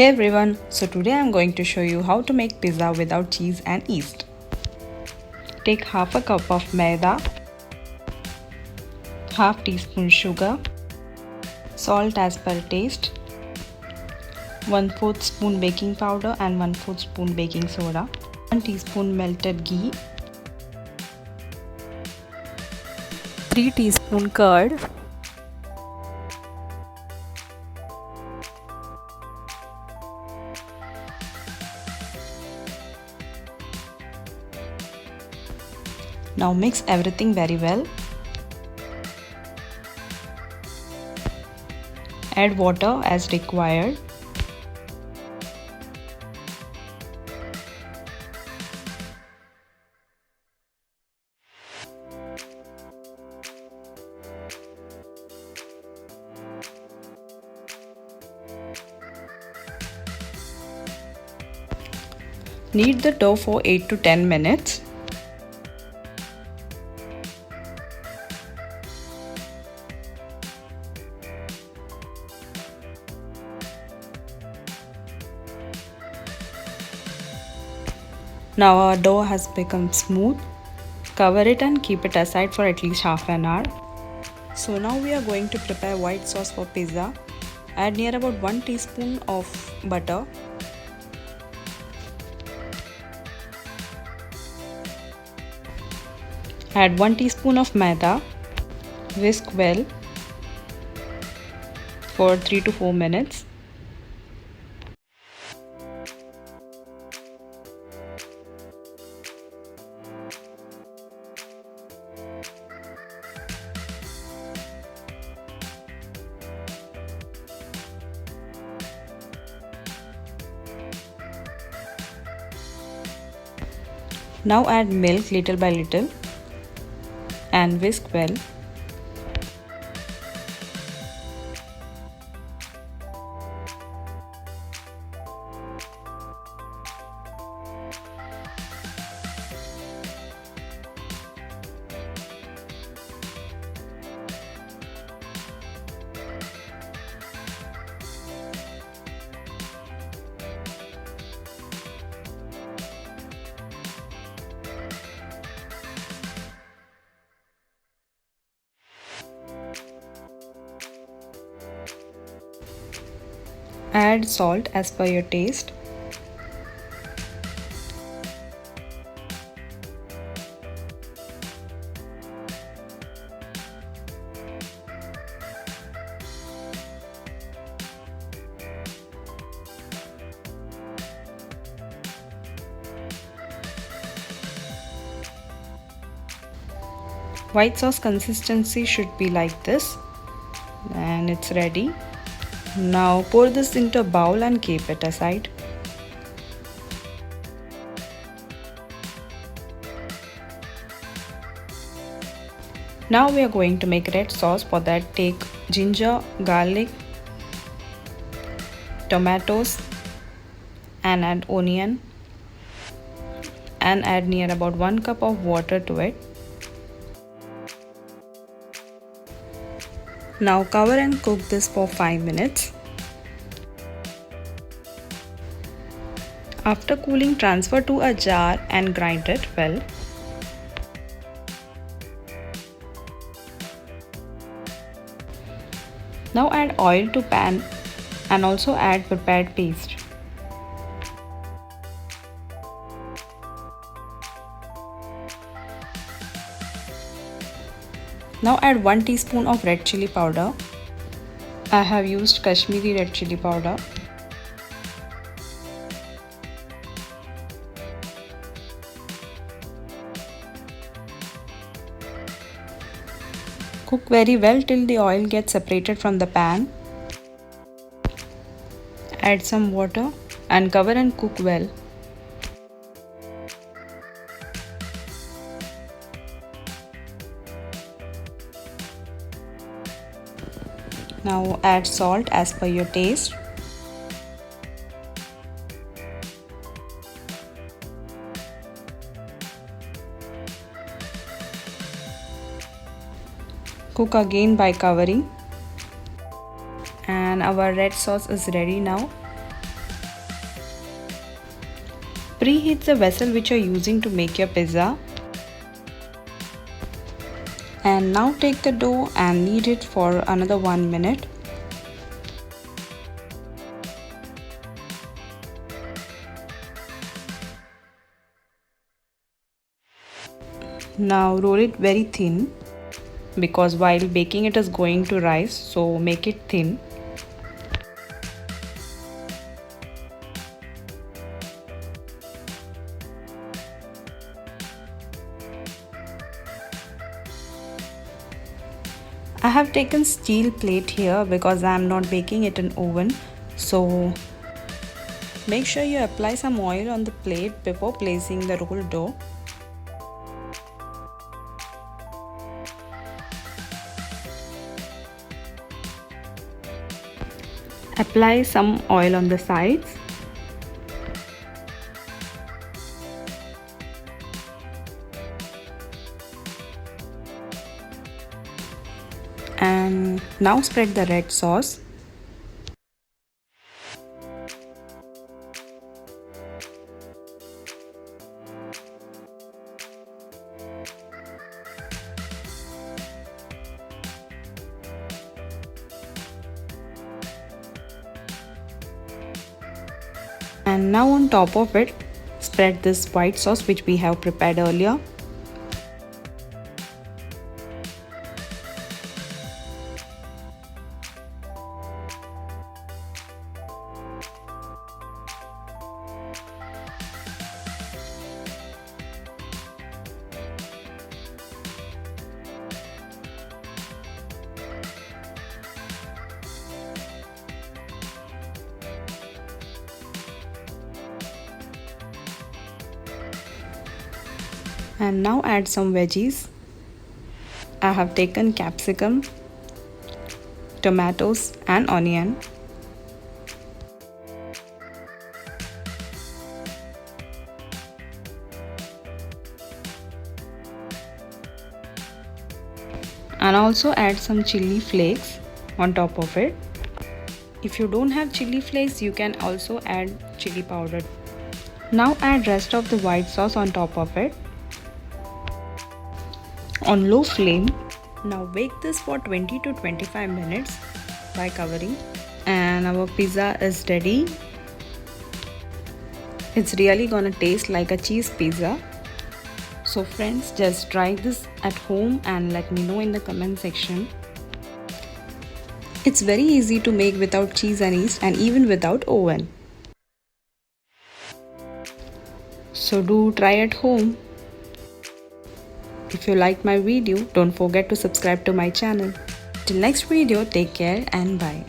Hey everyone, so today I'm going to show you how to make pizza without cheese and yeast. Take half a cup of maida, half teaspoon sugar, salt as per taste, 1/4 spoon baking powder and 1/4 spoon baking soda, 1 teaspoon melted ghee, 3 teaspoon curd, Now mix everything very well. Add water as required. Knead the dough for 8 to 10 minutes. Now our dough has become smooth. Cover it and keep it aside for at least half an hour. So now we are going to prepare white sauce for pizza. Add near about 1 teaspoon of butter. Add 1 teaspoon of maida. Whisk well for 3 to 4 minutes. Now add milk little by little and whisk well. Add salt as per your taste. White sauce consistency should be like this, and it's ready. Now pour this into a bowl and keep it aside. Now we are going to make red sauce. For that, take ginger, garlic, tomatoes and add onion and add near about 1 cup of water to it. Now cover and cook this for 5 minutes. After cooling, transfer to a jar and grind it well. Now add oil to pan and also add prepared paste. Now add 1 teaspoon of red chilli powder. I have used Kashmiri red chilli powder. Cook very well till the oil gets separated from the pan. Add some water and cover and cook well. Now add salt as per your taste. Cook again by covering. And our red sauce is ready now. Preheat the vessel which you're using to make your pizza. And now take the dough and knead it for another 1 minute. Now roll it very thin, because while baking it is going to rise, so make it thin. I have taken steel plate here because I am not baking it in oven, so make sure you apply some oil on the plate before placing the rolled dough. Apply some oil on the sides. And now spread the red sauce. And now on top of it, spread this white sauce which we have prepared earlier. And now add some veggies. I have taken capsicum, tomatoes and onion. And also add some chilli flakes on top of it. If you don't have chilli flakes, you can also add chilli powder. Now add rest of the white sauce on top of it. On low flame. Now bake this for 20 to 25 minutes by covering. And our pizza is ready. It's really gonna taste like a cheese pizza. So friends, just try this at home and let me know in the comment section. It's very easy to make without cheese and yeast and even without oven. So do try at home. If you liked my video, don't forget to subscribe to my channel. Till next video, take care and bye.